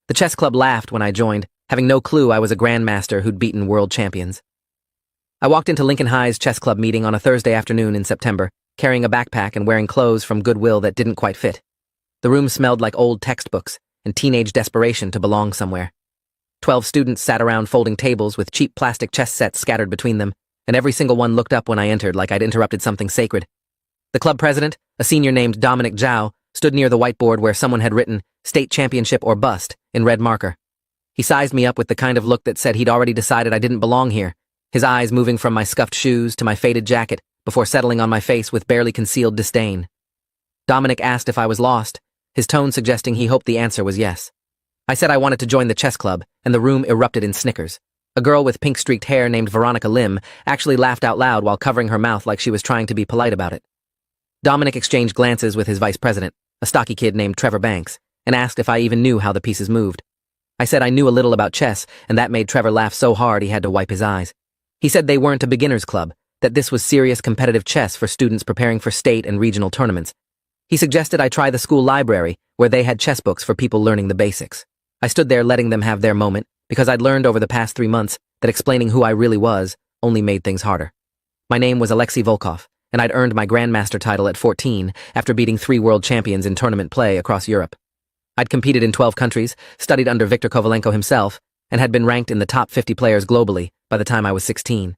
The chess club laughed when I joined, having no clue I was a grandmaster who'd beaten world champions. I walked into Lincoln High's chess club meeting on a Thursday afternoon in September, carrying a backpack and wearing clothes from Goodwill that didn't quite fit. The room smelled like old textbooks and teenage desperation to belong somewhere. 12 students sat around folding tables with cheap plastic chess sets scattered between them, and every single one looked up when I entered like I'd interrupted something sacred. The club president, a senior named Dominic Zhao, stood near the whiteboard where someone had written "State Championship or Bust" in red marker. He sized me up with the kind of look that said he'd already decided I didn't belong here, his eyes moving from my scuffed shoes to my faded jacket before settling on my face with barely concealed disdain. Dominic asked if I was lost, his tone suggesting he hoped the answer was yes. I said I wanted to join the chess club, and the room erupted in snickers. A girl with pink-streaked hair named Veronica Lim actually laughed out loud while covering her mouth like she was trying to be polite about it. Dominic exchanged glances with his vice president, a stocky kid named Trevor Banks, and asked if I even knew how the pieces moved. I said I knew a little about chess, and that made Trevor laugh so hard he had to wipe his eyes. He said they weren't a beginner's club, that this was serious competitive chess for students preparing for state and regional tournaments. He suggested I try the school library, where they had chess books for people learning the basics. I stood there letting them have their moment, because I'd learned over the past 3 months that explaining who I really was only made things harder. My name was Alexei Volkov, and I'd earned my Grandmaster title at 14 after beating 3 world champions in tournament play across Europe. I'd competed in 12 countries, studied under Viktor Kovalenko himself, and had been ranked in the top 50 players globally by the time I was 16.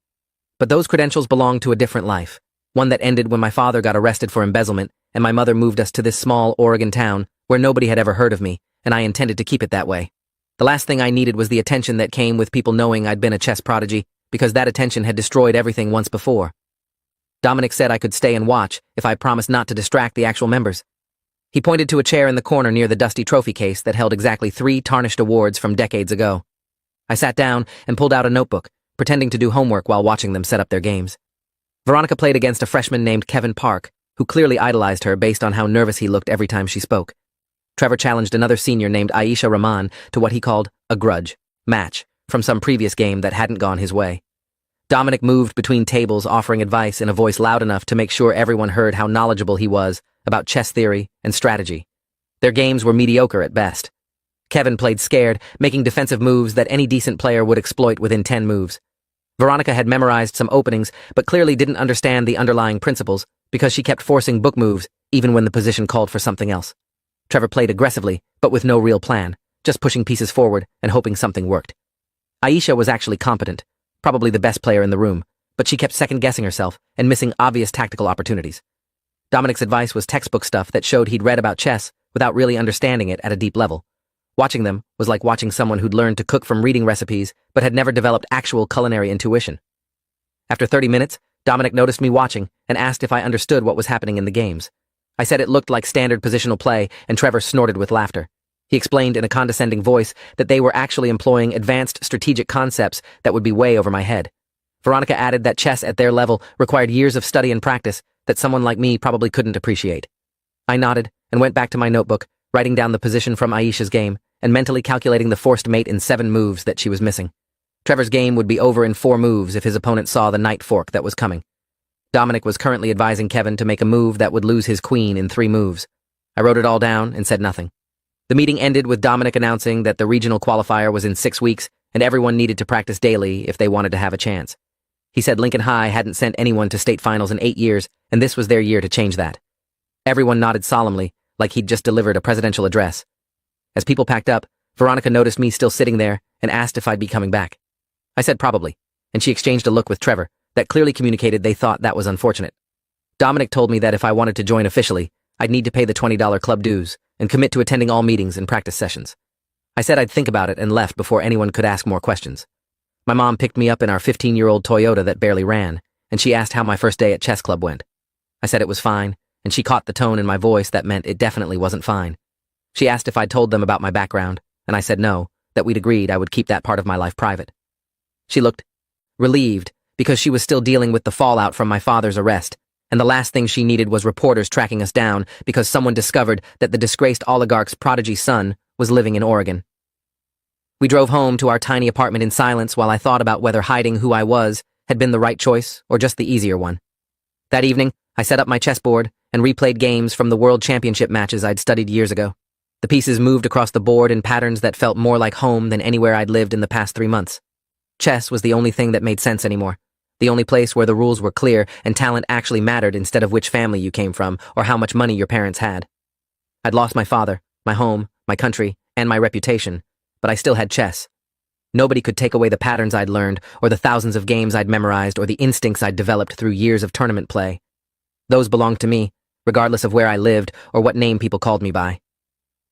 But those credentials belonged to a different life, one that ended when my father got arrested for embezzlement and my mother moved us to this small Oregon town where nobody had ever heard of me, and I intended to keep it that way. The last thing I needed was the attention that came with people knowing I'd been a chess prodigy, because that attention had destroyed everything once before. Dominic said I could stay and watch if I promised not to distract the actual members. He pointed to a chair in the corner near the dusty trophy case that held exactly 3 tarnished awards from decades ago. I sat down and pulled out a notebook, pretending to do homework while watching them set up their games. Veronica played against a freshman named Kevin Park, who clearly idolized her based on how nervous he looked every time she spoke. Trevor challenged another senior named Aisha Rahman to what he called a grudge match from some previous game that hadn't gone his way. Dominic moved between tables offering advice in a voice loud enough to make sure everyone heard how knowledgeable he was about chess theory and strategy. Their games were mediocre at best. Kevin played scared, making defensive moves that any decent player would exploit within 10 moves. Veronica had memorized some openings, but clearly didn't understand the underlying principles because she kept forcing book moves even when the position called for something else. Trevor played aggressively, but with no real plan, just pushing pieces forward and hoping something worked. Aisha was actually competent, probably the best player in the room, but she kept second-guessing herself and missing obvious tactical opportunities. Dominic's advice was textbook stuff that showed he'd read about chess without really understanding it at a deep level. Watching them was like watching someone who'd learned to cook from reading recipes but had never developed actual culinary intuition. After 30 minutes, Dominic noticed me watching and asked if I understood what was happening in the games. I said it looked like standard positional play, and Trevor snorted with laughter. He explained in a condescending voice that they were actually employing advanced strategic concepts that would be way over my head. Veronica added that chess at their level required years of study and practice that someone like me probably couldn't appreciate. I nodded and went back to my notebook, writing down the position from Aisha's game and mentally calculating the forced mate in 7 moves that she was missing. Trevor's game would be over in 4 moves if his opponent saw the knight fork that was coming. Dominic was currently advising Kevin to make a move that would lose his queen in 3 moves. I wrote it all down and said nothing. The meeting ended with Dominic announcing that the regional qualifier was in 6 weeks and everyone needed to practice daily if they wanted to have a chance. He said Lincoln High hadn't sent anyone to state finals in 8 years, and this was their year to change that. Everyone nodded solemnly, like he'd just delivered a presidential address. As people packed up, Veronica noticed me still sitting there and asked if I'd be coming back. I said probably, and she exchanged a look with Trevor that clearly communicated they thought that was unfortunate. Dominic told me that if I wanted to join officially, I'd need to pay the $20 club dues and commit to attending all meetings and practice sessions. I said I'd think about it and left before anyone could ask more questions. My mom picked me up in our 15-year-old Toyota that barely ran, and she asked how my first day at chess club went. I said it was fine, and she caught the tone in my voice that meant it definitely wasn't fine. She asked if I'd told them about my background, and I said no, that we'd agreed I would keep that part of my life private. She looked relieved because she was still dealing with the fallout from my father's arrest, and the last thing she needed was reporters tracking us down because someone discovered that the disgraced oligarch's prodigy son was living in Oregon. We drove home to our tiny apartment in silence while I thought about whether hiding who I was had been the right choice or just the easier one. That evening, I set up my chessboard and replayed games from the World Championship matches I'd studied years ago. The pieces moved across the board in patterns that felt more like home than anywhere I'd lived in the past 3 months. Chess was the only thing that made sense anymore. The only place where the rules were clear and talent actually mattered instead of which family you came from or how much money your parents had. I'd lost my father, my home, my country, and my reputation, but I still had chess. Nobody could take away the patterns I'd learned, or the thousands of games I'd memorized, or the instincts I'd developed through years of tournament play. Those belonged to me, regardless of where I lived or what name people called me by.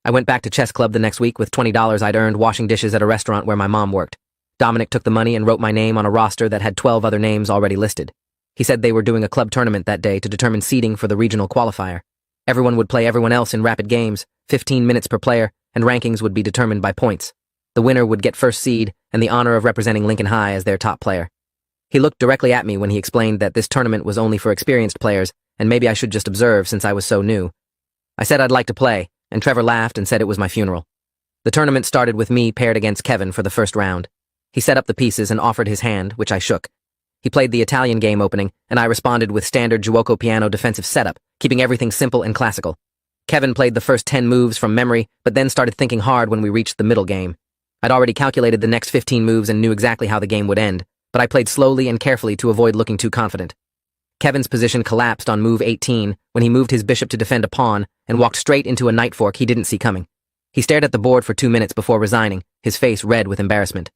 I went back to chess club the next week with $20 I'd earned washing dishes at a restaurant where my mom worked. Dominic took the money and wrote my name on a roster that had 12 other names already listed. He said they were doing a club tournament that day to determine seeding for the regional qualifier. Everyone would play everyone else in rapid games, 15 minutes per player, and rankings would be determined by points. The winner would get first seed and the honor of representing Lincoln High as their top player. He looked directly at me when he explained that this tournament was only for experienced players and maybe I should just observe since I was so new. I said I'd like to play, and Trevor laughed and said it was my funeral. The tournament started with me paired against Kevin for the first round. He set up the pieces and offered his hand, which I shook. He played the Italian game opening, and I responded with standard giuoco piano defensive setup, keeping everything simple and classical. Kevin played the first 10 moves from memory, but then started thinking hard when we reached the middle game. I'd already calculated the next 15 moves and knew exactly how the game would end, but I played slowly and carefully to avoid looking too confident. Kevin's position collapsed on move 18 when he moved his bishop to defend a pawn and walked straight into a knight fork he didn't see coming. He stared at the board for 2 minutes before resigning, his face red with embarrassment.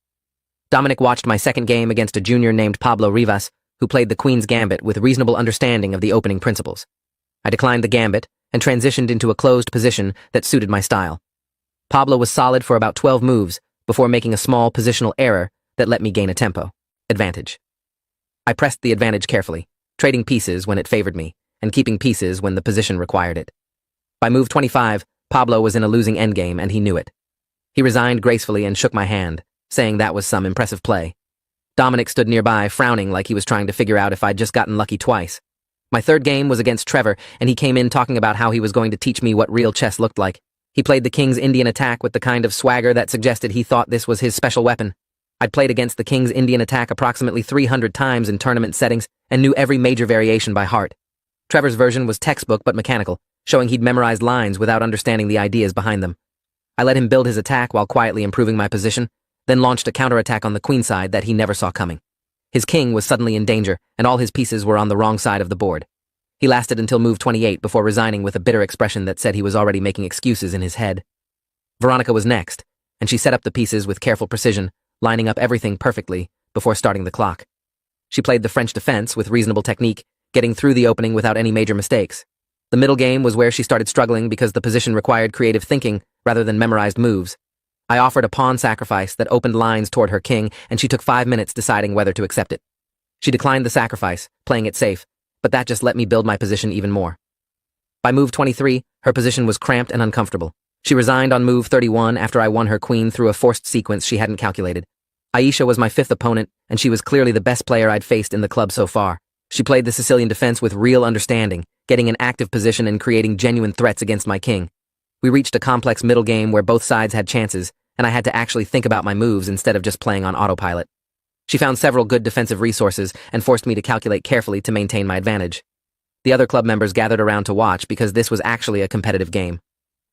Dominic watched my second game against a junior named Pablo Rivas, who played the Queen's Gambit with reasonable understanding of the opening principles. I declined the gambit and transitioned into a closed position that suited my style. Pablo was solid for about 12 moves before making a small positional error that let me gain a tempo advantage. I pressed the advantage carefully, trading pieces when it favored me, and keeping pieces when the position required it. By move 25, Pablo was in a losing endgame and he knew it. He resigned gracefully and shook my hand, saying that was some impressive play. Dominic stood nearby, frowning like he was trying to figure out if I'd just gotten lucky twice. My third game was against Trevor, and he came in talking about how he was going to teach me what real chess looked like. He played the King's Indian attack with the kind of swagger that suggested he thought this was his special weapon. I'd played against the King's Indian attack approximately 300 times in tournament settings and knew every major variation by heart. Trevor's version was textbook but mechanical, showing he'd memorized lines without understanding the ideas behind them. I let him build his attack while quietly improving my position, then launched a counterattack on the queen side that he never saw coming. His king was suddenly in danger, and all his pieces were on the wrong side of the board. He lasted until move 28 before resigning with a bitter expression that said he was already making excuses in his head. Veronica was next, and she set up the pieces with careful precision, lining up everything perfectly before starting the clock. She played the French defense with reasonable technique, getting through the opening without any major mistakes. The middle game was where she started struggling because the position required creative thinking rather than memorized moves. I offered a pawn sacrifice that opened lines toward her king, and she took 5 minutes deciding whether to accept it. She declined the sacrifice, playing it safe, but that just let me build my position even more. By move 23, her position was cramped and uncomfortable. She resigned on move 31 after I won her queen through a forced sequence she hadn't calculated. Aisha was my fifth opponent, and she was clearly the best player I'd faced in the club so far. She played the Sicilian defense with real understanding, getting an active position and creating genuine threats against my king. We reached a complex middle game where both sides had chances, and I had to actually think about my moves instead of just playing on autopilot. She found several good defensive resources and forced me to calculate carefully to maintain my advantage. The other club members gathered around to watch because this was actually a competitive game.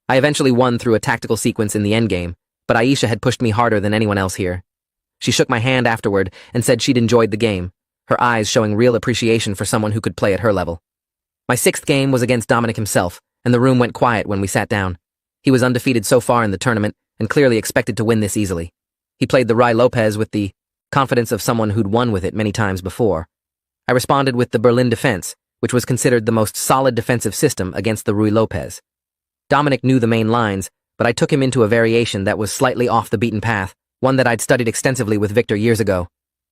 I eventually won through a tactical sequence in the endgame, but Aisha had pushed me harder than anyone else here. She shook my hand afterward and said she'd enjoyed the game, her eyes showing real appreciation for someone who could play at her level. My sixth game was against Dominic himself, and the room went quiet when we sat down. He was undefeated so far in the tournament and clearly expected to win this easily. He played the Ruy Lopez with the confidence of someone who'd won with it many times before. I responded with the Berlin defense, which was considered the most solid defensive system against the Ruy Lopez. Dominic knew the main lines, but I took him into a variation that was slightly off the beaten path, one that I'd studied extensively with Victor years ago.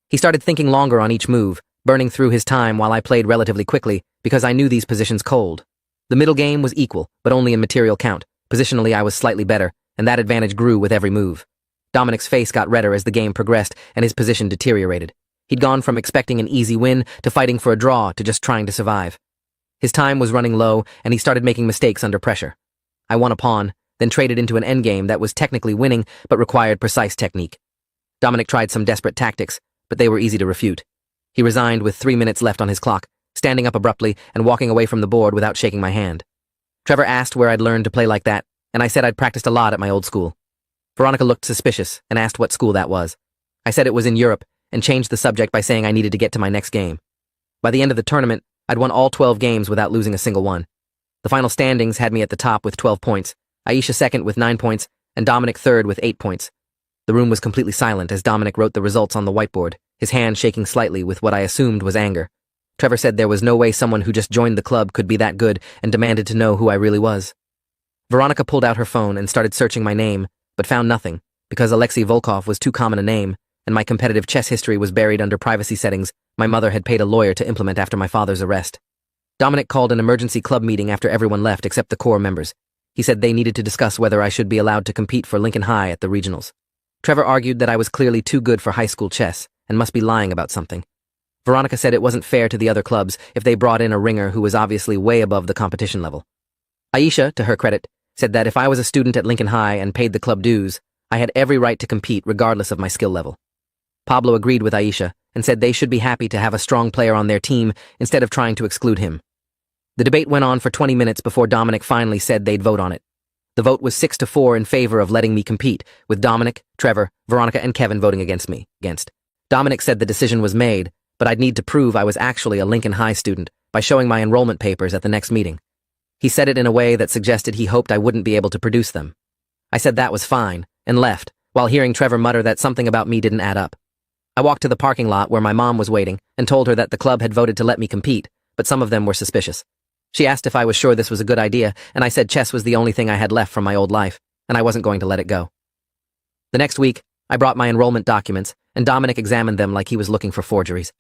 He started thinking longer on each move, burning through his time while I played relatively quickly because I knew these positions cold. The middle game was equal, but only in material count. Positionally, I was slightly better, and that advantage grew with every move. Dominic's face got redder as the game progressed and his position deteriorated. He'd gone from expecting an easy win to fighting for a draw to just trying to survive. His time was running low, and he started making mistakes under pressure. I won a pawn, then traded into an endgame that was technically winning but required precise technique. Dominic tried some desperate tactics, but they were easy to refute. He resigned with 3 minutes left on his clock, standing up abruptly and walking away from the board without shaking my hand. Trevor asked where I'd learned to play like that, and I said I'd practiced a lot at my old school. Veronica looked suspicious and asked what school that was. I said it was in Europe and changed the subject by saying I needed to get to my next game. By the end of the tournament, I'd won all 12 games without losing a single one. The final standings had me at the top with 12 points, Aisha second with 9 points, and Dominic third with 8 points. The room was completely silent as Dominic wrote the results on the whiteboard, his hand shaking slightly with what I assumed was anger. Trevor said there was no way someone who just joined the club could be that good and demanded to know who I really was. Veronica pulled out her phone and started searching my name, but found nothing, because Alexei Volkov was too common a name, and my competitive chess history was buried under privacy settings my mother had paid a lawyer to implement after my father's arrest. Dominic called an emergency club meeting after everyone left except the core members. He said they needed to discuss whether I should be allowed to compete for Lincoln High at the regionals. Trevor argued that I was clearly too good for high school chess and must be lying about something. Veronica said it wasn't fair to the other clubs if they brought in a ringer who was obviously way above the competition level. Aisha, to her credit, said that if I was a student at Lincoln High and paid the club dues, I had every right to compete regardless of my skill level. Pablo agreed with Aisha and said they should be happy to have a strong player on their team instead of trying to exclude him. The debate went on for 20 minutes before Dominic finally said they'd vote on it. The vote was 6-4 in favor of letting me compete, with Dominic, Trevor, Veronica, and Kevin voting against me. Dominic said the decision was made, but I'd need to prove I was actually a Lincoln High student by showing my enrollment papers at the next meeting. He said it in a way that suggested he hoped I wouldn't be able to produce them. I said that was fine, and left, while hearing Trevor mutter that something about me didn't add up. I walked to the parking lot where my mom was waiting and told her that the club had voted to let me compete, but some of them were suspicious. She asked if I was sure this was a good idea, and I said chess was the only thing I had left from my old life, and I wasn't going to let it go. The next week, I brought my enrollment documents, and Dominic examined them like he was looking for forgeries.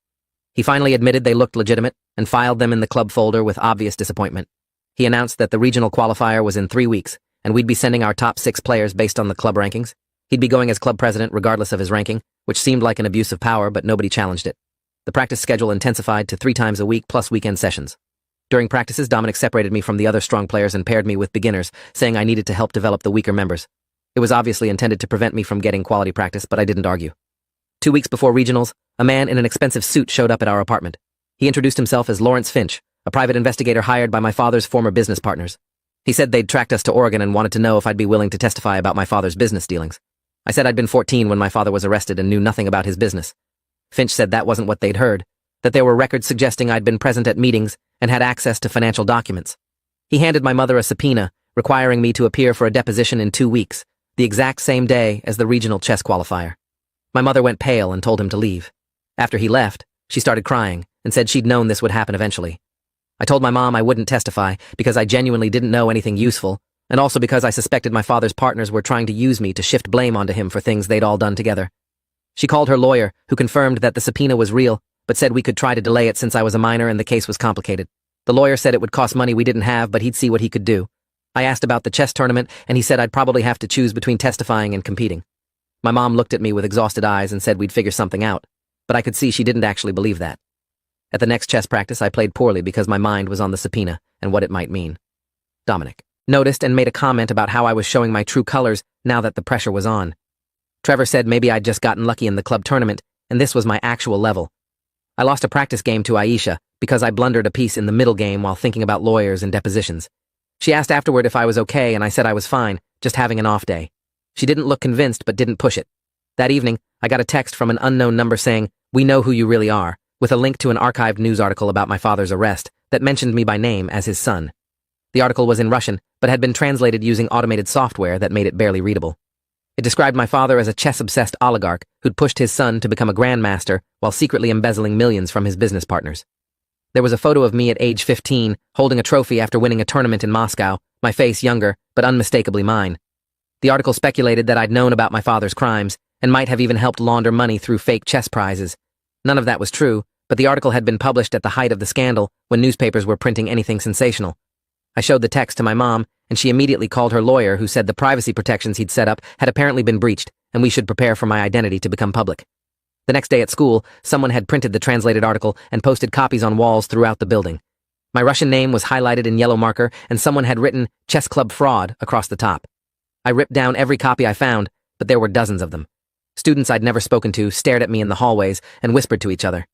He finally admitted they looked legitimate and filed them in the club folder with obvious disappointment. He announced that the regional qualifier was in 3 weeks, and we'd be sending our top 6 players based on the club rankings. He'd be going as club president regardless of his ranking, which seemed like an abuse of power, but nobody challenged it. The practice schedule intensified to 3 times a week plus weekend sessions. During practices, Dominic separated me from the other strong players and paired me with beginners, saying I needed to help develop the weaker members. It was obviously intended to prevent me from getting quality practice, but I didn't argue. 2 weeks before regionals, a man in an expensive suit showed up at our apartment. He introduced himself as Lawrence Finch, a private investigator hired by my father's former business partners. He said they'd tracked us to Oregon and wanted to know if I'd be willing to testify about my father's business dealings. I said I'd been 14 when my father was arrested and knew nothing about his business. Finch said that wasn't what they'd heard, that there were records suggesting I'd been present at meetings and had access to financial documents. He handed my mother a subpoena, requiring me to appear for a deposition in 2 weeks, the exact same day as the regional chess qualifier. My mother went pale and told him to leave. After he left, she started crying and said she'd known this would happen eventually. I told my mom I wouldn't testify because I genuinely didn't know anything useful, and also because I suspected my father's partners were trying to use me to shift blame onto him for things they'd all done together. She called her lawyer, who confirmed that the subpoena was real, but said we could try to delay it since I was a minor and the case was complicated. The lawyer said it would cost money we didn't have, but he'd see what he could do. I asked about the chess tournament, and he said I'd probably have to choose between testifying and competing. My mom looked at me with exhausted eyes and said we'd figure something out, but I could see she didn't actually believe that. At the next chess practice, I played poorly because my mind was on the subpoena and what it might mean. Dominic noticed and made a comment about how I was showing my true colors now that the pressure was on. Trevor said maybe I'd just gotten lucky in the club tournament, and this was my actual level. I lost a practice game to Aisha because I blundered a piece in the middle game while thinking about lawyers and depositions. She asked afterward if I was okay, and I said I was fine, just having an off day. She didn't look convinced but didn't push it. That evening, I got a text from an unknown number saying, "We know who you really are," with a link to an archived news article about my father's arrest that mentioned me by name as his son. The article was in Russian, but had been translated using automated software that made it barely readable. It described my father as a chess-obsessed oligarch who'd pushed his son to become a grandmaster while secretly embezzling millions from his business partners. There was a photo of me at age 15, holding a trophy after winning a tournament in Moscow, my face younger, but unmistakably mine. The article speculated that I'd known about my father's crimes and might have even helped launder money through fake chess prizes. None of that was true, but the article had been published at the height of the scandal when newspapers were printing anything sensational. I showed the text to my mom, and she immediately called her lawyer, who said the privacy protections he'd set up had apparently been breached, and we should prepare for my identity to become public. The next day at school, someone had printed the translated article and posted copies on walls throughout the building. My Russian name was highlighted in yellow marker, and someone had written "Chess Club Fraud" across the top. I ripped down every copy I found, but there were dozens of them. Students I'd never spoken to stared at me in the hallways and whispered to each other.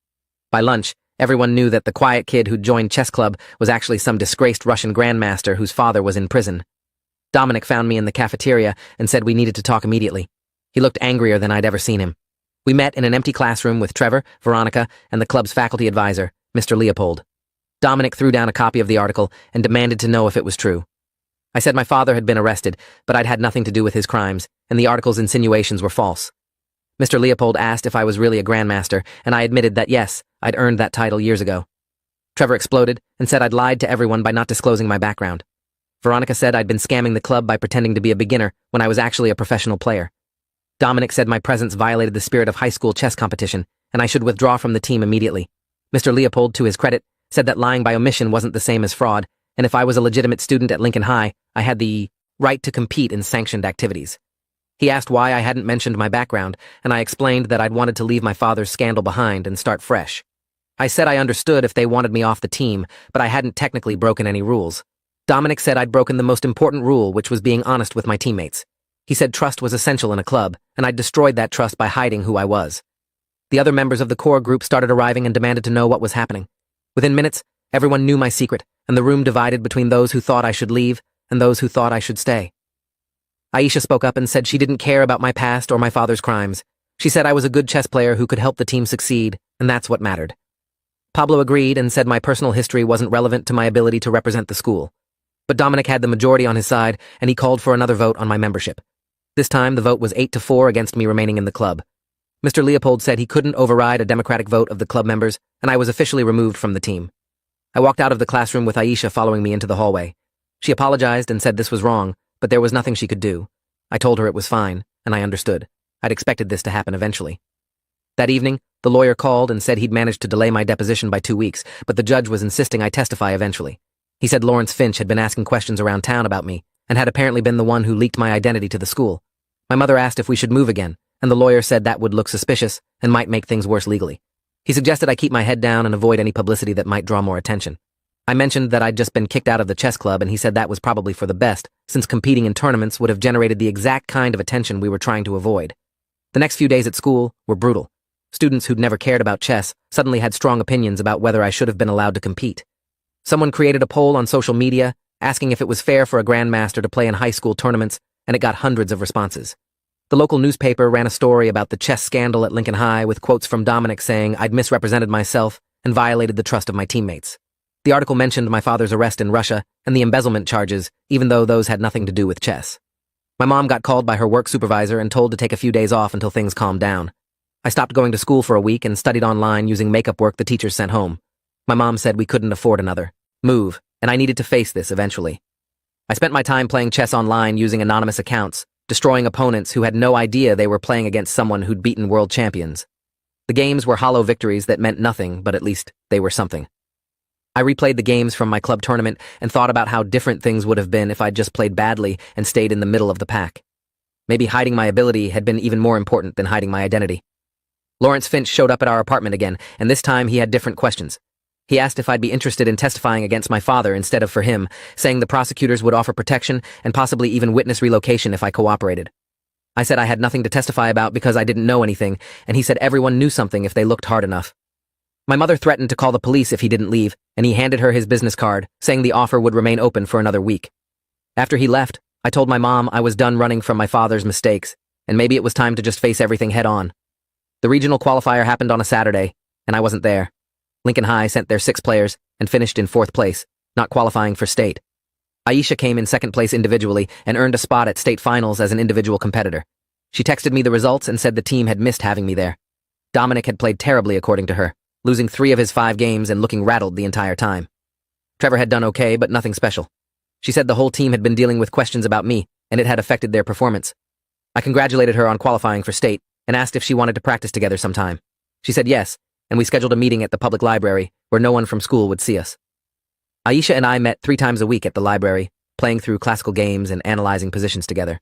By lunch, everyone knew that the quiet kid who'd joined chess club was actually some disgraced Russian grandmaster whose father was in prison. Dominic found me in the cafeteria and said we needed to talk immediately. He looked angrier than I'd ever seen him. We met in an empty classroom with Trevor, Veronica, and the club's faculty advisor, Mr. Leopold. Dominic threw down a copy of the article and demanded to know if it was true. I said my father had been arrested, but I'd had nothing to do with his crimes, and the article's insinuations were false. Mr. Leopold asked if I was really a Grandmaster, and I admitted that yes, I'd earned that title years ago. Trevor exploded and said I'd lied to everyone by not disclosing my background. Veronica said I'd been scamming the club by pretending to be a beginner when I was actually a professional player. Dominic said my presence violated the spirit of high school chess competition, and I should withdraw from the team immediately. Mr. Leopold, to his credit, said that lying by omission wasn't the same as fraud, and if I was a legitimate student at Lincoln High, I had the right to compete in sanctioned activities. He asked why I hadn't mentioned my background, and I explained that I'd wanted to leave my father's scandal behind and start fresh. I said I understood if they wanted me off the team, but I hadn't technically broken any rules. Dominic said I'd broken the most important rule, which was being honest with my teammates. He said trust was essential in a club, and I'd destroyed that trust by hiding who I was. The other members of the core group started arriving and demanded to know what was happening. Within minutes, everyone knew my secret, and the room divided between those who thought I should leave and those who thought I should stay. Aisha spoke up and said she didn't care about my past or my father's crimes. She said I was a good chess player who could help the team succeed, and that's what mattered. Pablo agreed and said my personal history wasn't relevant to my ability to represent the school. But Dominic had the majority on his side, and he called for another vote on my membership. This time, the vote was 8-4 against me remaining in the club. Mr. Leopold said he couldn't override a democratic vote of the club members, and I was officially removed from the team. I walked out of the classroom with Aisha following me into the hallway. She apologized and said this was wrong, but there was nothing she could do. I told her it was fine, and I understood. I'd expected this to happen eventually. That evening, the lawyer called and said he'd managed to delay my deposition by 2 weeks, but the judge was insisting I testify eventually. He said Lawrence Finch had been asking questions around town about me, and had apparently been the one who leaked my identity to the school. My mother asked if we should move again, and the lawyer said that would look suspicious and might make things worse legally. He suggested I keep my head down and avoid any publicity that might draw more attention. I mentioned that I'd just been kicked out of the chess club, and he said that was probably for the best, since competing in tournaments would have generated the exact kind of attention we were trying to avoid. The next few days at school were brutal. Students who'd never cared about chess suddenly had strong opinions about whether I should have been allowed to compete. Someone created a poll on social media asking if it was fair for a Grandmaster to play in high school tournaments, and it got hundreds of responses. The local newspaper ran a story about the chess scandal at Lincoln High with quotes from Dominic saying I'd misrepresented myself and violated the trust of my teammates. The article mentioned my father's arrest in Russia and the embezzlement charges, even though those had nothing to do with chess. My mom got called by her work supervisor and told to take a few days off until things calmed down. I stopped going to school for a week and studied online using makeup work the teachers sent home. My mom said we couldn't afford another move, and I needed to face this eventually. I spent my time playing chess online using anonymous accounts, destroying opponents who had no idea they were playing against someone who'd beaten world champions. The games were hollow victories that meant nothing, but at least they were something. I replayed the games from my club tournament and thought about how different things would have been if I'd just played badly and stayed in the middle of the pack. Maybe hiding my ability had been even more important than hiding my identity. Lawrence Finch showed up at our apartment again, and this time he had different questions. He asked if I'd be interested in testifying against my father instead of for him, saying the prosecutors would offer protection and possibly even witness relocation if I cooperated. I said I had nothing to testify about because I didn't know anything, and he said everyone knew something if they looked hard enough. My mother threatened to call the police if he didn't leave, and he handed her his business card, saying the offer would remain open for another week. After he left, I told my mom I was done running from my father's mistakes, and maybe it was time to just face everything head on. The regional qualifier happened on a Saturday, and I wasn't there. Lincoln High sent their 6 players and finished in 4th place, not qualifying for state. Aisha came in 2nd place individually and earned a spot at state finals as an individual competitor. She texted me the results and said the team had missed having me there. Dominic had played terribly according to her, losing 3 of his 5 games and looking rattled the entire time. Trevor had done okay, but nothing special. She said the whole team had been dealing with questions about me, and it had affected their performance. I congratulated her on qualifying for state and asked if she wanted to practice together sometime. She said yes, and we scheduled a meeting at the public library where no one from school would see us. Aisha and I met 3 times a week at the library, playing through classical games and analyzing positions together.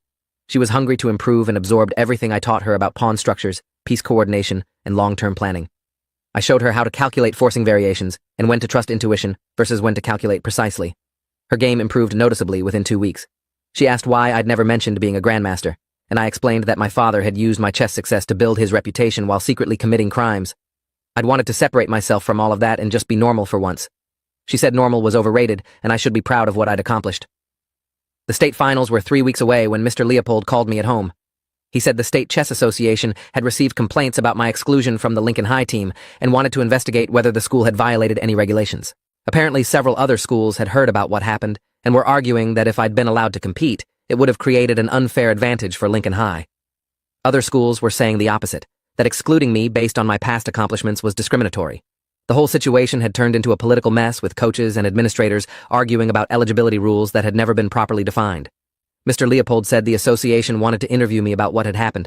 She was hungry to improve and absorbed everything I taught her about pawn structures, piece coordination, and long-term planning. I showed her how to calculate forcing variations and when to trust intuition versus when to calculate precisely. Her game improved noticeably within 2 weeks. She asked why I'd never mentioned being a Grandmaster, and I explained that my father had used my chess success to build his reputation while secretly committing crimes. I'd wanted to separate myself from all of that and just be normal for once. She said normal was overrated, and I should be proud of what I'd accomplished. The state finals were 3 weeks away when Mr. Leopold called me at home. He said the State Chess Association had received complaints about my exclusion from the Lincoln High team and wanted to investigate whether the school had violated any regulations. Apparently, several other schools had heard about what happened and were arguing that if I'd been allowed to compete, it would have created an unfair advantage for Lincoln High. Other schools were saying the opposite, that excluding me based on my past accomplishments was discriminatory. The whole situation had turned into a political mess with coaches and administrators arguing about eligibility rules that had never been properly defined. Mr. Leopold said the association wanted to interview me about what had happened.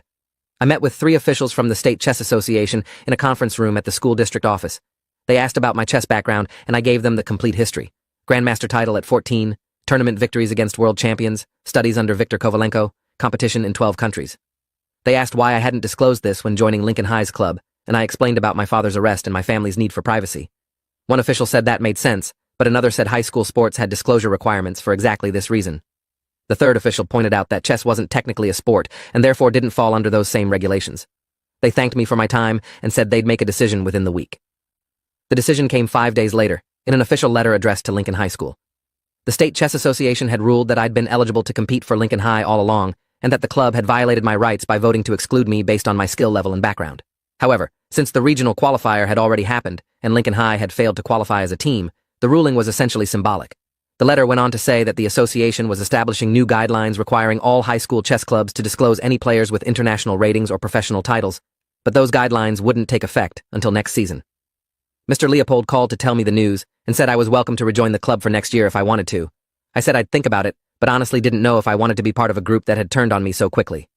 I met with 3 officials from the State Chess Association in a conference room at the school district office. They asked about my chess background, and I gave them the complete history. Grandmaster title at 14, tournament victories against world champions, studies under Viktor Kovalenko, competition in 12 countries. They asked why I hadn't disclosed this when joining Lincoln High's club, and I explained about my father's arrest and my family's need for privacy. One official said that made sense, but another said high school sports had disclosure requirements for exactly this reason. The third official pointed out that chess wasn't technically a sport and therefore didn't fall under those same regulations. They thanked me for my time and said they'd make a decision within the week. The decision came 5 days later, in an official letter addressed to Lincoln High School. The State Chess Association had ruled that I'd been eligible to compete for Lincoln High all along, and that the club had violated my rights by voting to exclude me based on my skill level and background. However, since the regional qualifier had already happened and Lincoln High had failed to qualify as a team, the ruling was essentially symbolic. The letter went on to say that the association was establishing new guidelines requiring all high school chess clubs to disclose any players with international ratings or professional titles, but those guidelines wouldn't take effect until next season. Mr. Leopold called to tell me the news and said I was welcome to rejoin the club for next year if I wanted to. I said I'd think about it, but honestly didn't know if I wanted to be part of a group that had turned on me so quickly.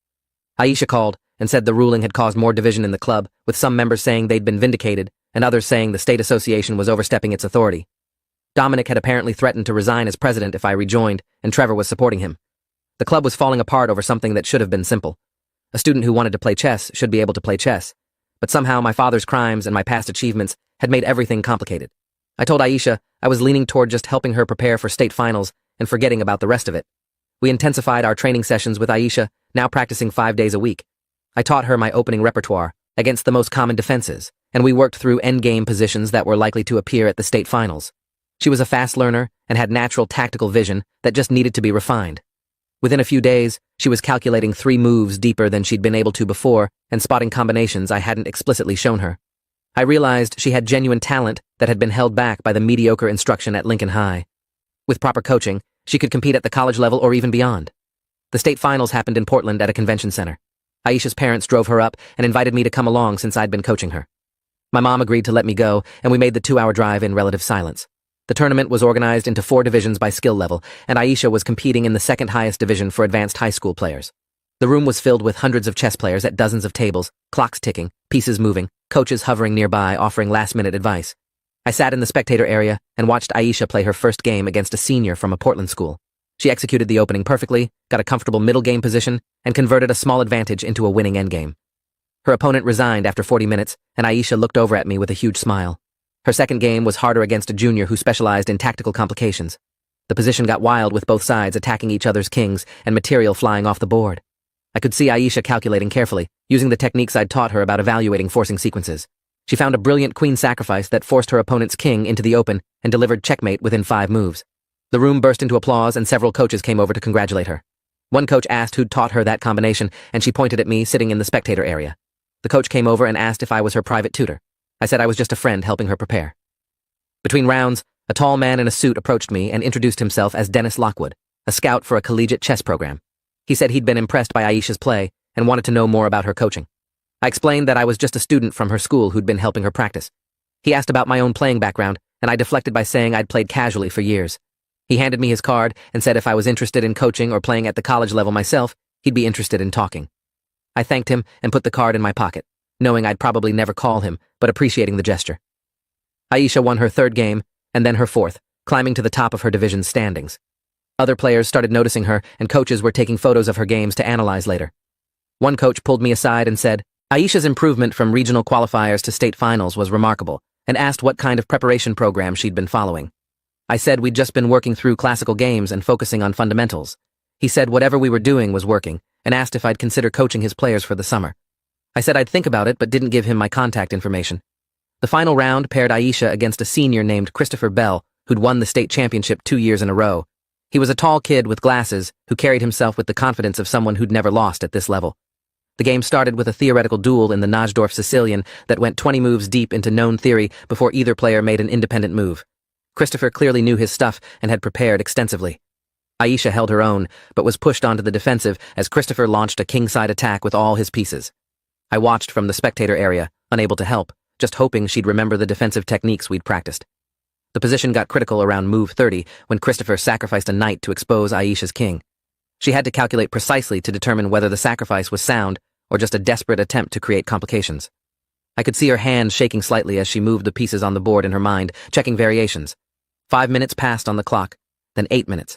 Aisha called and said the ruling had caused more division in the club, with some members saying they'd been vindicated and others saying the state association was overstepping its authority. Dominic had apparently threatened to resign as president if I rejoined, and Trevor was supporting him. The club was falling apart over something that should have been simple. A student who wanted to play chess should be able to play chess. But somehow my father's crimes and my past achievements had made everything complicated. I told Aisha I was leaning toward just helping her prepare for state finals and forgetting about the rest of it. We intensified our training sessions with Aisha, now practicing 5 days a week. I taught her my opening repertoire against the most common defenses, and we worked through endgame positions that were likely to appear at the state finals. She was a fast learner and had natural tactical vision that just needed to be refined. Within a few days, she was calculating 3 moves deeper than she'd been able to before and spotting combinations I hadn't explicitly shown her. I realized she had genuine talent that had been held back by the mediocre instruction at Lincoln High. With proper coaching, she could compete at the college level or even beyond. The state finals happened in Portland at a convention center. Aisha's parents drove her up and invited me to come along since I'd been coaching her. My mom agreed to let me go, and we made the 2-hour drive in relative silence. The tournament was organized into 4 divisions by skill level, and Aisha was competing in the second highest division for advanced high school players. The room was filled with hundreds of chess players at dozens of tables, clocks ticking, pieces moving, coaches hovering nearby offering last-minute advice. I sat in the spectator area and watched Aisha play her first game against a senior from a Portland school. She executed the opening perfectly, got a comfortable middle game position, and converted a small advantage into a winning endgame. Her opponent resigned after 40 minutes, and Aisha looked over at me with a huge smile. Her second game was harder against a junior who specialized in tactical complications. The position got wild with both sides attacking each other's kings and material flying off the board. I could see Aisha calculating carefully, using the techniques I'd taught her about evaluating forcing sequences. She found a brilliant queen sacrifice that forced her opponent's king into the open and delivered checkmate within 5 moves. The room burst into applause and several coaches came over to congratulate her. One coach asked who'd taught her that combination, and she pointed at me sitting in the spectator area. The coach came over and asked if I was her private tutor. I said I was just a friend helping her prepare. Between rounds, a tall man in a suit approached me and introduced himself as Dennis Lockwood, a scout for a collegiate chess program. He said he'd been impressed by Aisha's play and wanted to know more about her coaching. I explained that I was just a student from her school who'd been helping her practice. He asked about my own playing background, and I deflected by saying I'd played casually for years. He handed me his card and said if I was interested in coaching or playing at the college level myself, he'd be interested in talking. I thanked him and put the card in my pocket, knowing I'd probably never call him, but appreciating the gesture. Aisha won her 3rd game, and then her 4th, climbing to the top of her division's standings. Other players started noticing her, and coaches were taking photos of her games to analyze later. One coach pulled me aside and said, Aisha's improvement from regional qualifiers to state finals was remarkable, and asked what kind of preparation program she'd been following. I said we'd just been working through classical games and focusing on fundamentals. He said whatever we were doing was working, and asked if I'd consider coaching his players for the summer. I said I'd think about it but didn't give him my contact information. The final round paired Aisha against a senior named Christopher Bell, who'd won the state championship 2 years in a row. He was a tall kid with glasses who carried himself with the confidence of someone who'd never lost at this level. The game started with a theoretical duel in the Najdorf Sicilian that went 20 moves deep into known theory before either player made an independent move. Christopher clearly knew his stuff and had prepared extensively. Aisha held her own, but was pushed onto the defensive as Christopher launched a kingside attack with all his pieces. I watched from the spectator area, unable to help, just hoping she'd remember the defensive techniques we'd practiced. The position got critical around move 30 when Christopher sacrificed a knight to expose Aisha's king. She had to calculate precisely to determine whether the sacrifice was sound or just a desperate attempt to create complications. I could see her hand shaking slightly as she moved the pieces on the board in her mind, checking variations. 5 minutes passed on the clock, then 8 minutes.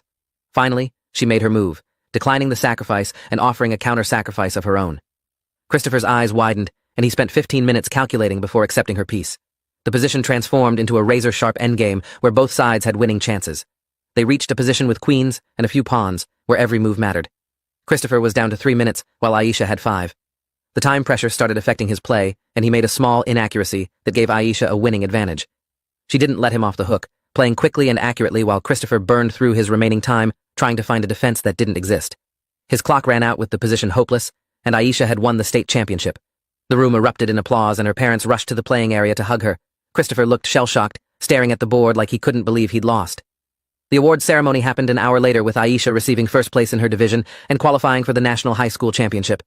Finally, she made her move, declining the sacrifice and offering a counter-sacrifice of her own. Christopher's eyes widened, and he spent 15 minutes calculating before accepting her piece. The position transformed into a razor-sharp endgame where both sides had winning chances. They reached a position with queens and a few pawns, where every move mattered. Christopher was down to 3 minutes, while Aisha had 5. The time pressure started affecting his play, and he made a small inaccuracy that gave Aisha a winning advantage. She didn't let him off the hook, playing quickly and accurately while Christopher burned through his remaining time, trying to find a defense that didn't exist. His clock ran out with the position hopeless, and Aisha had won the state championship. The room erupted in applause, and her parents rushed to the playing area to hug her. Christopher looked shell-shocked, staring at the board like he couldn't believe he'd lost. The award ceremony happened an hour later with Aisha receiving first place in her division and qualifying for the National High School Championship.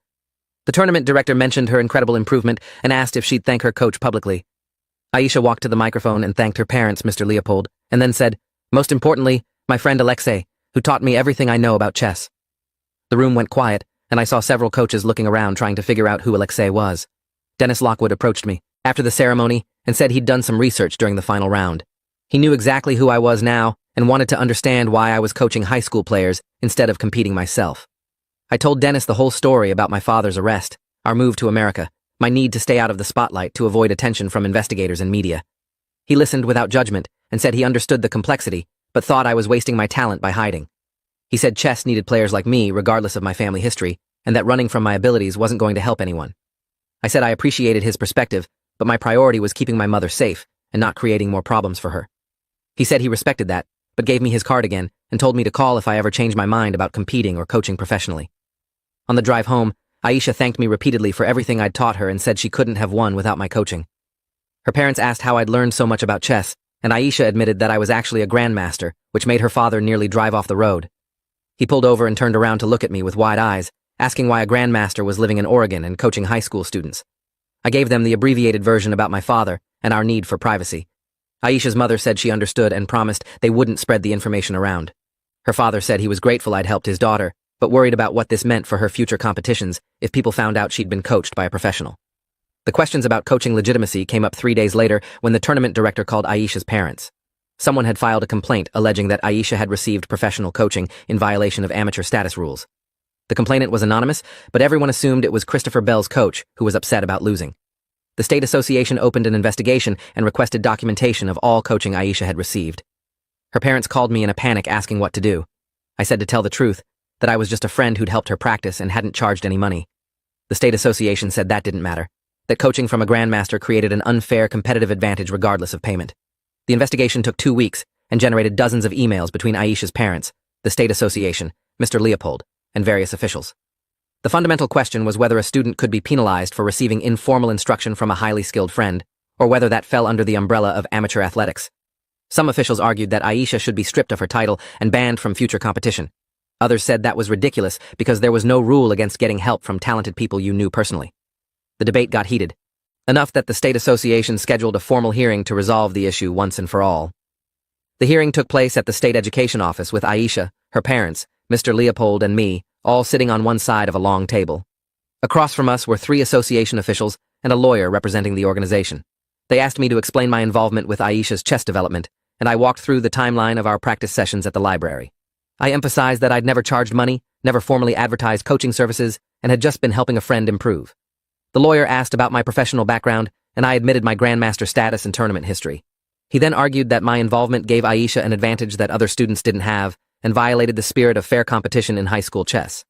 The tournament director mentioned her incredible improvement and asked if she'd thank her coach publicly. Aisha walked to the microphone and thanked her parents, Mr. Leopold, and then said, "Most importantly, my friend Alexei, who taught me everything I know about chess." The room went quiet, and I saw several coaches looking around trying to figure out who Alexei was. Dennis Lockwood approached me after the ceremony and said he'd done some research during the final round. He knew exactly who I was now and wanted to understand why I was coaching high school players instead of competing myself. I told Dennis the whole story about my father's arrest, our move to America, my need to stay out of the spotlight to avoid attention from investigators and media. He listened without judgment and said he understood the complexity, but thought I was wasting my talent by hiding. He said chess needed players like me regardless of my family history, and that running from my abilities wasn't going to help anyone. I said I appreciated his perspective, but my priority was keeping my mother safe and not creating more problems for her. He said he respected that, but gave me his card again and told me to call if I ever changed my mind about competing or coaching professionally. On the drive home, Aisha thanked me repeatedly for everything I'd taught her and said she couldn't have won without my coaching. Her parents asked how I'd learned so much about chess, and Aisha admitted that I was actually a Grandmaster, which made her father nearly drive off the road. He pulled over and turned around to look at me with wide eyes, asking why a Grandmaster was living in Oregon and coaching high school students. I gave them the abbreviated version about my father and our need for privacy. Aisha's mother said she understood and promised they wouldn't spread the information around. Her father said he was grateful I'd helped his daughter, but worried about what this meant for her future competitions if people found out she'd been coached by a professional. The questions about coaching legitimacy came up 3 days later when the tournament director called Aisha's parents. Someone had filed a complaint alleging that Aisha had received professional coaching in violation of amateur status rules. The complainant was anonymous, but everyone assumed it was Christopher Bell's coach who was upset about losing. The state association opened an investigation and requested documentation of all coaching Aisha had received. Her parents called me in a panic asking what to do. I said to tell the truth, that I was just a friend who'd helped her practice and hadn't charged any money. The state association said that didn't matter, that coaching from a Grandmaster created an unfair competitive advantage regardless of payment. The investigation took 2 weeks and generated dozens of emails between Aisha's parents, the state association, Mr. Leopold, and various officials. The fundamental question was whether a student could be penalized for receiving informal instruction from a highly skilled friend, or whether that fell under the umbrella of amateur athletics. Some officials argued that Aisha should be stripped of her title and banned from future competition. Others said that was ridiculous because there was no rule against getting help from talented people you knew personally. The debate got heated, enough that the state association scheduled a formal hearing to resolve the issue once and for all. The hearing took place at the state education office with Aisha, her parents, Mr. Leopold, and me, all sitting on one side of a long table. Across from us were 3 association officials and a lawyer representing the organization. They asked me to explain my involvement with Aisha's chess development, and I walked through the timeline of our practice sessions at the library. I emphasized that I'd never charged money, never formally advertised coaching services, and had just been helping a friend improve. The lawyer asked about my professional background, and I admitted my Grandmaster status and tournament history. He then argued that my involvement gave Aisha an advantage that other students didn't have, and violated the spirit of fair competition in high school chess.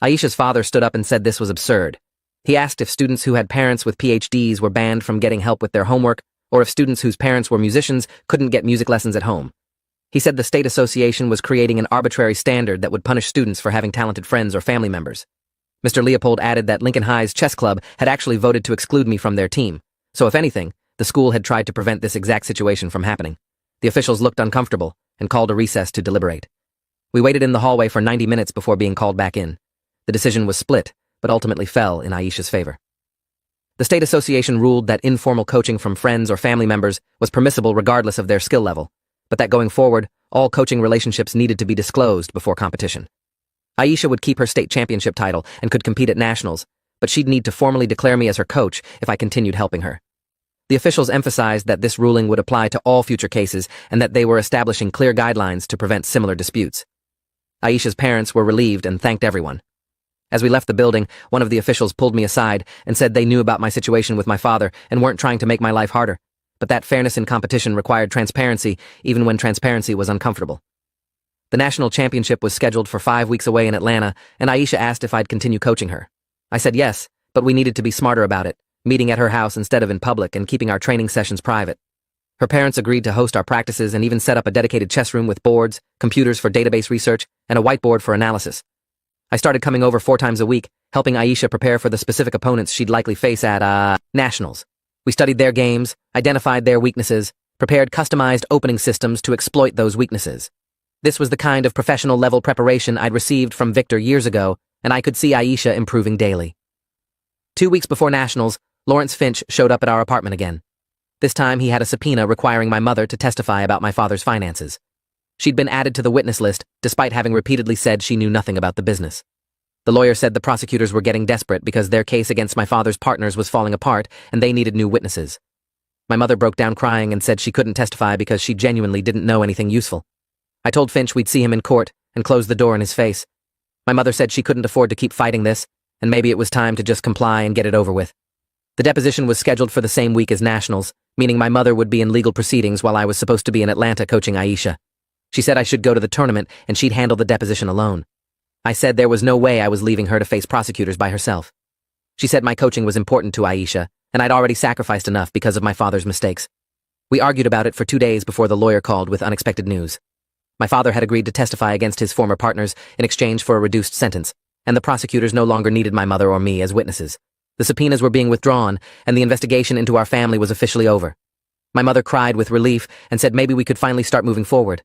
Aisha's father stood up and said this was absurd. He asked if students who had parents with PhDs were banned from getting help with their homework, or if students whose parents were musicians couldn't get music lessons at home. He said the state association was creating an arbitrary standard that would punish students for having talented friends or family members. Mr. Leopold added that Lincoln High's chess club had actually voted to exclude me from their team, so if anything, the school had tried to prevent this exact situation from happening. The officials looked uncomfortable and called a recess to deliberate. We waited in the hallway for 90 minutes before being called back in. The decision was split, but ultimately fell in Aisha's favor. The state association ruled that informal coaching from friends or family members was permissible regardless of their skill level, but that going forward, all coaching relationships needed to be disclosed before competition. Aisha would keep her state championship title and could compete at nationals, but she'd need to formally declare me as her coach if I continued helping her. The officials emphasized that this ruling would apply to all future cases and that they were establishing clear guidelines to prevent similar disputes. Aisha's parents were relieved and thanked everyone. As we left the building, one of the officials pulled me aside and said they knew about my situation with my father and weren't trying to make my life harder, but that fairness in competition required transparency even when transparency was uncomfortable. The national championship was scheduled for 5 weeks away in Atlanta, and Aisha asked if I'd continue coaching her. I said yes, but we needed to be smarter about it, meeting at her house instead of in public and keeping our training sessions private. Her parents agreed to host our practices and even set up a dedicated chess room with boards, computers for database research, and a whiteboard for analysis. I started coming over 4 times a week, helping Aisha prepare for the specific opponents she'd likely face at, nationals. We studied their games, identified their weaknesses, prepared customized opening systems to exploit those weaknesses. This was the kind of professional-level preparation I'd received from Victor years ago, and I could see Aisha improving daily. 2 weeks before nationals, Lawrence Finch showed up at our apartment again. This time he had a subpoena requiring my mother to testify about my father's finances. She'd been added to the witness list, despite having repeatedly said she knew nothing about the business. The lawyer said the prosecutors were getting desperate because their case against my father's partners was falling apart and they needed new witnesses. My mother broke down crying and said she couldn't testify because she genuinely didn't know anything useful. I told Finch we'd see him in court and closed the door in his face. My mother said she couldn't afford to keep fighting this, and maybe it was time to just comply and get it over with. The deposition was scheduled for the same week as nationals, meaning my mother would be in legal proceedings while I was supposed to be in Atlanta coaching Aisha. She said I should go to the tournament and she'd handle the deposition alone. I said there was no way I was leaving her to face prosecutors by herself. She said my coaching was important to Aisha, and I'd already sacrificed enough because of my father's mistakes. We argued about it for 2 days before the lawyer called with unexpected news. My father had agreed to testify against his former partners in exchange for a reduced sentence, and the prosecutors no longer needed my mother or me as witnesses. The subpoenas were being withdrawn, and the investigation into our family was officially over. My mother cried with relief and said maybe we could finally start moving forward.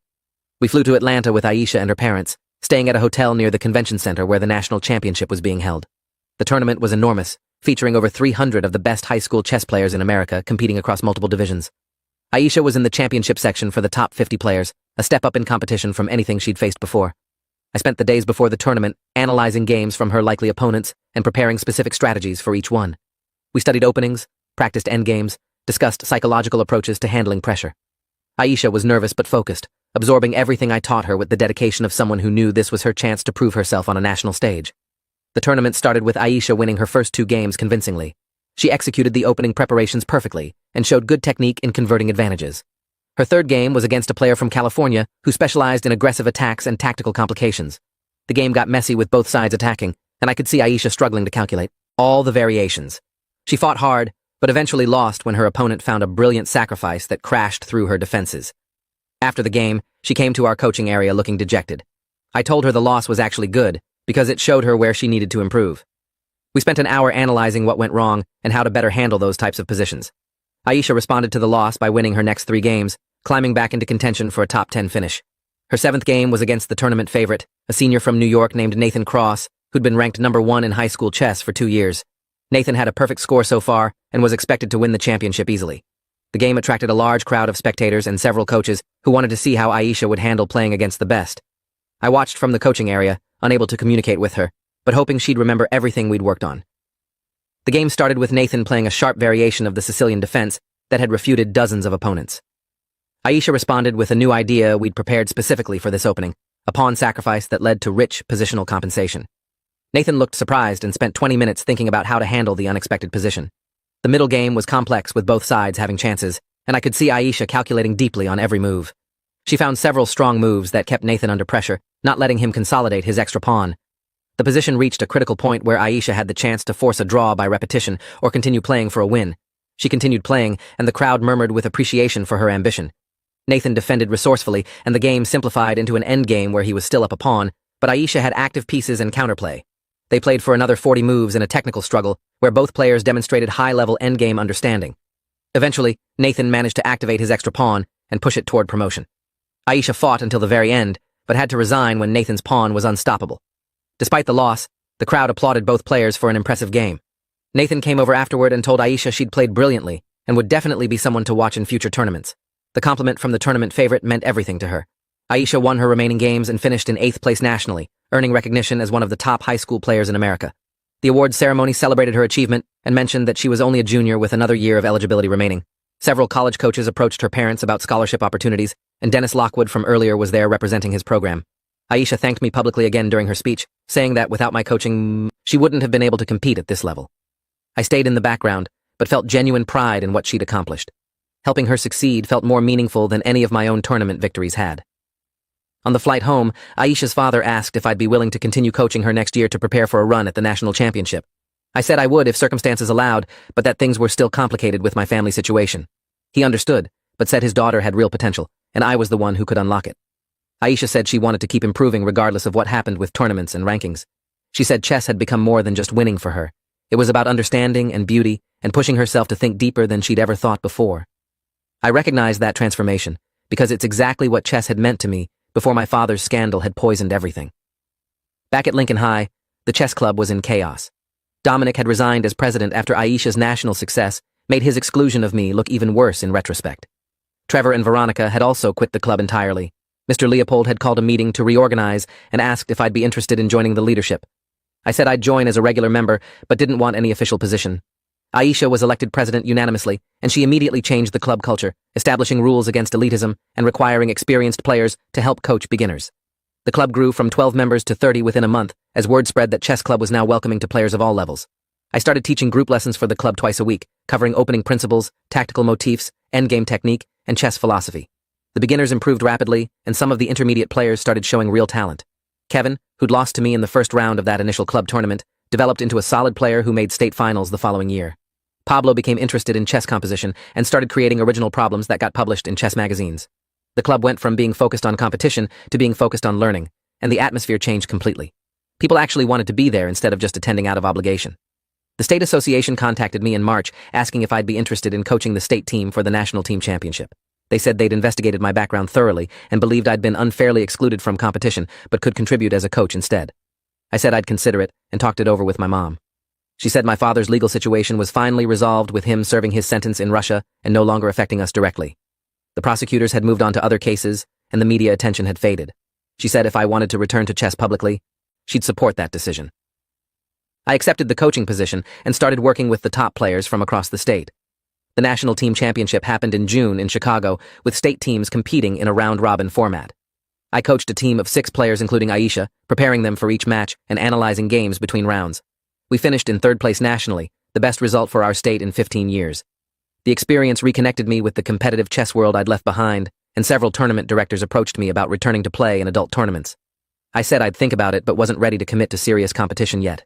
We flew to Atlanta with Aisha and her parents, staying at a hotel near the convention center where the national championship was being held. The tournament was enormous, featuring over 300 of the best high school chess players in America competing across multiple divisions. Aisha was in the championship section for the top 50 players, a step up in competition from anything she'd faced before. I spent the days before the tournament analyzing games from her likely opponents and preparing specific strategies for each one. We studied openings, practiced endgames, discussed psychological approaches to handling pressure. Aisha was nervous but focused, absorbing everything I taught her with the dedication of someone who knew this was her chance to prove herself on a national stage. The tournament started with Aisha winning her first 2 games convincingly. She executed the opening preparations perfectly and showed good technique in converting advantages. Her 3rd game was against a player from California who specialized in aggressive attacks and tactical complications. The game got messy with both sides attacking, and I could see Aisha struggling to calculate all the variations. She fought hard, but eventually lost when her opponent found a brilliant sacrifice that crashed through her defenses. After the game, she came to our coaching area looking dejected. I told her the loss was actually good, because it showed her where she needed to improve. We spent an hour analyzing what went wrong and how to better handle those types of positions. Aisha responded to the loss by winning her next 3 games, climbing back into contention for a top 10 finish. Her 7th game was against the tournament favorite, a senior from New York named Nathan Cross, who'd been ranked number 1 in high school chess for 2 years. Nathan had a perfect score so far and was expected to win the championship easily. The game attracted a large crowd of spectators and several coaches who wanted to see how Aisha would handle playing against the best. I watched from the coaching area, unable to communicate with her, but hoping she'd remember everything we'd worked on. The game started with Nathan playing a sharp variation of the Sicilian defense that had refuted dozens of opponents. Aisha responded with a new idea we'd prepared specifically for this opening, a pawn sacrifice that led to rich positional compensation. Nathan looked surprised and spent 20 minutes thinking about how to handle the unexpected position. The middle game was complex with both sides having chances, and I could see Aisha calculating deeply on every move. She found several strong moves that kept Nathan under pressure, not letting him consolidate his extra pawn. The position reached a critical point where Aisha had the chance to force a draw by repetition or continue playing for a win. She continued playing, and the crowd murmured with appreciation for her ambition. Nathan defended resourcefully, and the game simplified into an endgame where he was still up a pawn, but Aisha had active pieces and counterplay. They played for another 40 moves in a technical struggle, where both players demonstrated high-level endgame understanding. Eventually, Nathan managed to activate his extra pawn and push it toward promotion. Aisha fought until the very end, but had to resign when Nathan's pawn was unstoppable. Despite the loss, the crowd applauded both players for an impressive game. Nathan came over afterward and told Aisha she'd played brilliantly and would definitely be someone to watch in future tournaments. The compliment from the tournament favorite meant everything to her. Aisha won her remaining games and finished in 8th place nationally, earning recognition as one of the top high school players in America. The awards ceremony celebrated her achievement and mentioned that she was only a junior with another year of eligibility remaining. Several college coaches approached her parents about scholarship opportunities, and Dennis Lockwood from earlier was there representing his program. Aisha thanked me publicly again during her speech, saying that without my coaching, she wouldn't have been able to compete at this level. I stayed in the background, but felt genuine pride in what she'd accomplished. Helping her succeed felt more meaningful than any of my own tournament victories had. On the flight home, Aisha's father asked if I'd be willing to continue coaching her next year to prepare for a run at the national championship. I said I would if circumstances allowed, but that things were still complicated with my family situation. He understood, but said his daughter had real potential, and I was the one who could unlock it. Aisha said she wanted to keep improving regardless of what happened with tournaments and rankings. She said chess had become more than just winning for her. It was about understanding and beauty and pushing herself to think deeper than she'd ever thought before. I recognized that transformation because it's exactly what chess had meant to me before my father's scandal had poisoned everything. Back at Lincoln High, the chess club was in chaos. Dominic had resigned as president after Aisha's national success made his exclusion of me look even worse in retrospect. Trevor and Veronica had also quit the club entirely. Mr. Leopold had called a meeting to reorganize and asked if I'd be interested in joining the leadership. I said I'd join as a regular member, but didn't want any official position. Aisha was elected president unanimously, and she immediately changed the club culture, establishing rules against elitism and requiring experienced players to help coach beginners. The club grew from 12 members to 30 within a month, as word spread that Chess Club was now welcoming to players of all levels. I started teaching group lessons for the club twice a week, covering opening principles, tactical motifs, endgame technique, and chess philosophy. The beginners improved rapidly, and some of the intermediate players started showing real talent. Kevin, who'd lost to me in the first round of that initial club tournament, developed into a solid player who made state finals the following year. Pablo became interested in chess composition and started creating original problems that got published in chess magazines. The club went from being focused on competition to being focused on learning, and the atmosphere changed completely. People actually wanted to be there instead of just attending out of obligation. The state association contacted me in March asking if I'd be interested in coaching the state team for the national team championship. They said they'd investigated my background thoroughly and believed I'd been unfairly excluded from competition but could contribute as a coach instead. I said I'd consider it and talked it over with my mom. She said my father's legal situation was finally resolved with him serving his sentence in Russia and no longer affecting us directly. The prosecutors had moved on to other cases, and the media attention had faded. She said if I wanted to return to chess publicly, she'd support that decision. I accepted the coaching position and started working with the top players from across the state. The national team championship happened in June in Chicago, with state teams competing in a round-robin format. I coached a team of 6 players including Aisha, preparing them for each match and analyzing games between rounds. We finished in 3rd place nationally, the best result for our state in 15 years. The experience reconnected me with the competitive chess world I'd left behind, and several tournament directors approached me about returning to play in adult tournaments. I said I'd think about it but wasn't ready to commit to serious competition yet.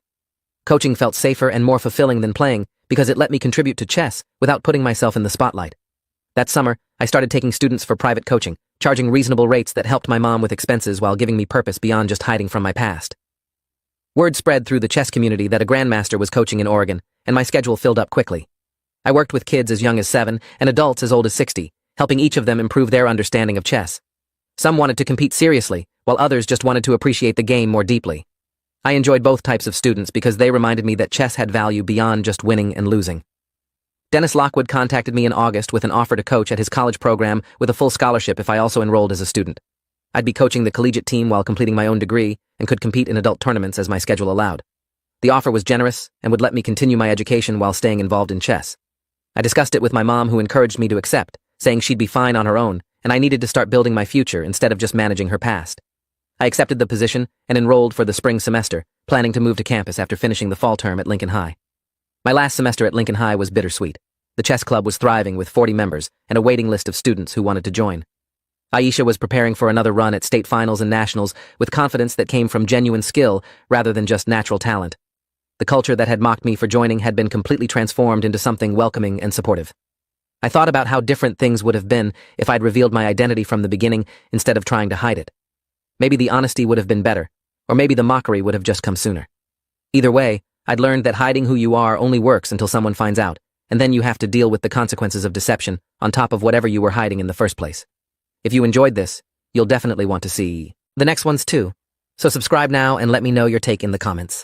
Coaching felt safer and more fulfilling than playing because it let me contribute to chess without putting myself in the spotlight. That summer, I started taking students for private coaching, charging reasonable rates that helped my mom with expenses while giving me purpose beyond just hiding from my past. Word spread through the chess community that a Grandmaster was coaching in Oregon, and my schedule filled up quickly. I worked with kids as young as 7 and adults as old as 60, helping each of them improve their understanding of chess. Some wanted to compete seriously, while others just wanted to appreciate the game more deeply. I enjoyed both types of students because they reminded me that chess had value beyond just winning and losing. Dennis Lockwood contacted me in August with an offer to coach at his college program with a full scholarship if I also enrolled as a student. I'd be coaching the collegiate team while completing my own degree and could compete in adult tournaments as my schedule allowed. The offer was generous and would let me continue my education while staying involved in chess. I discussed it with my mom, who encouraged me to accept, saying she'd be fine on her own and I needed to start building my future instead of just managing her past. I accepted the position and enrolled for the spring semester, planning to move to campus after finishing the fall term at Lincoln High. My last semester at Lincoln High was bittersweet. The chess club was thriving with 40 members and a waiting list of students who wanted to join. Aisha was preparing for another run at state finals and nationals with confidence that came from genuine skill rather than just natural talent. The culture that had mocked me for joining had been completely transformed into something welcoming and supportive. I thought about how different things would have been if I'd revealed my identity from the beginning instead of trying to hide it. Maybe the honesty would have been better, or maybe the mockery would have just come sooner. Either way, I'd learned that hiding who you are only works until someone finds out, and then you have to deal with the consequences of deception on top of whatever you were hiding in the first place. If you enjoyed this, you'll definitely want to see the next ones too. So subscribe now and let me know your take in the comments.